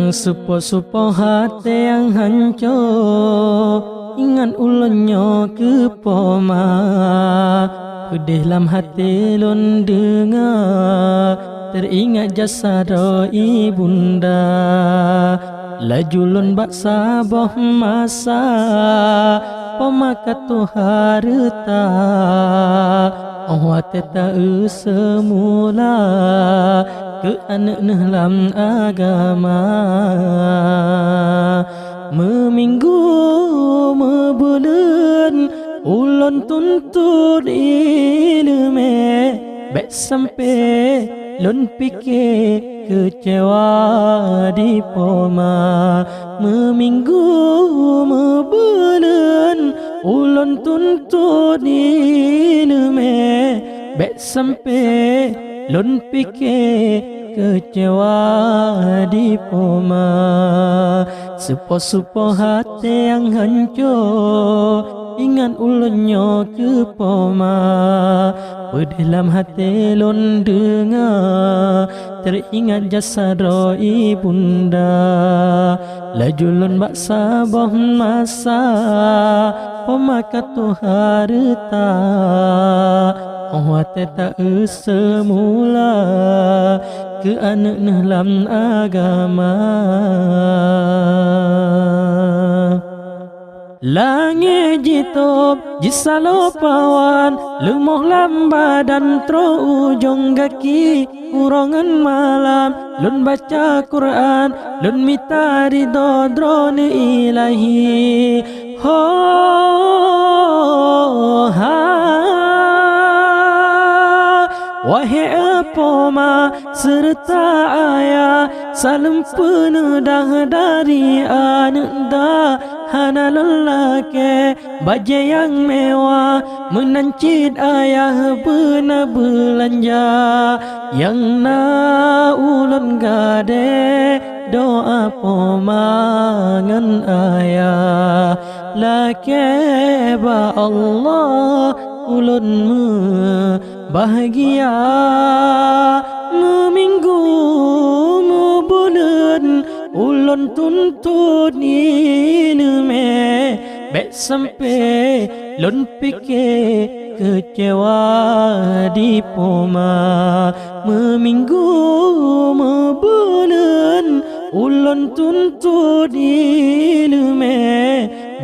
Supo-supo hati yang hancur, ingat ulunnya ke poma. Pedih dalam hati lun dengar, teringat jasa ibunda. Laju lun bak sabah masa, pemakatu harta. Oh teta semula ke anak dalam agama. Meminggu mebulan ulun tuntut ilmu, baik sampai lun fikir kecewa di poma. Meminggu mebulan ulun tuntut ilmu, baik sampai lun fikir kecewa di poma. Supo-supo hati yang hancur, ingat ulunnya ke poma. Pedih dalam hati lun dengar, teringat jasa ibunda. Laju lun bak sabah masa, pemakatu harta. Oh teta semula ke anak dalam agama. Langit jitop jisalo pawan, lemoh lamba dan tro ujung kaki. Urongan malam lun baca Quran, lun mita ridho drone ilahi. Ho ha wahai poma serta ayah, salam penuh dah dari anda. Hana lelaki baju yang mewah, menancit ayah benar belanja. Yang na ulun gade doa pomangan ayah. Laki ba Allah ulun bahagia. Meminggu bulan ulun tuntut ilmu, baik sampai lun fikir kecewa di poma. Meminggu bulan ulun tuntut ilmu,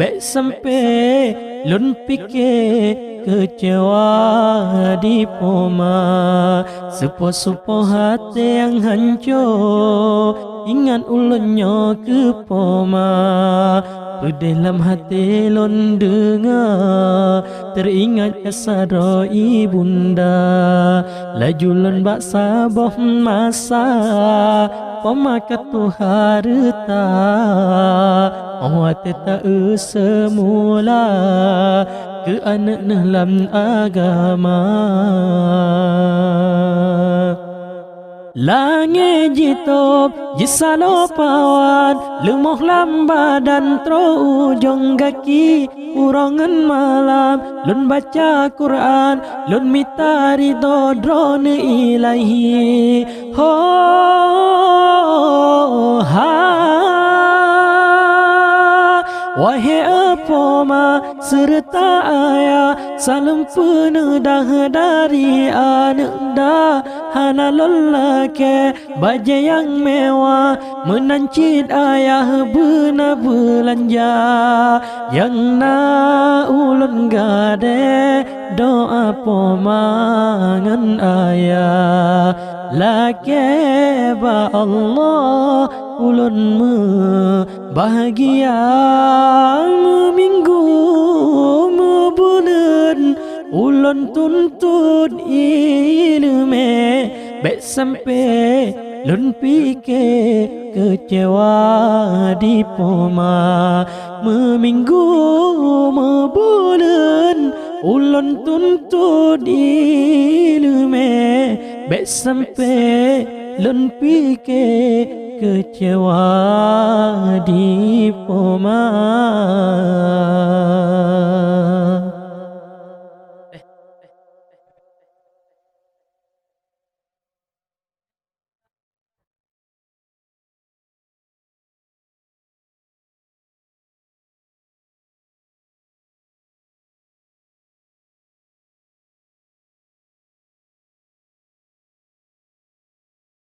baik sampai lun fikir kecewa di poma. Supo-supo hati yang hancur, ingat ulunnya ke poma. Pedih dalam hati lun dengar, teringat jasa ibunda. Laju lun bak sabah masa, pemakatu harta. Oh teta semula ke anak dalam agama. Langit jitop jisalo pawan, lemoh lamba dan tro ujung kaki. Urongan malam lun baca Quran, lun mita ridho drone ilahi. Ho ha wahai poma serta ayah, salam penuh dah dari anda. Hana lelaki baju yang mewah, menancit ayah benar belanja. Yang na ulun gade doa pomangan ayah. Laki ba Allah ulun bahagia. Meminggu bulan ulun tuntut ilmu, baik sampai lun fikir kecewa di poma. Meminggu bulan ulun tuntut ilmu, baik sampai lun fikir kecewa di poma.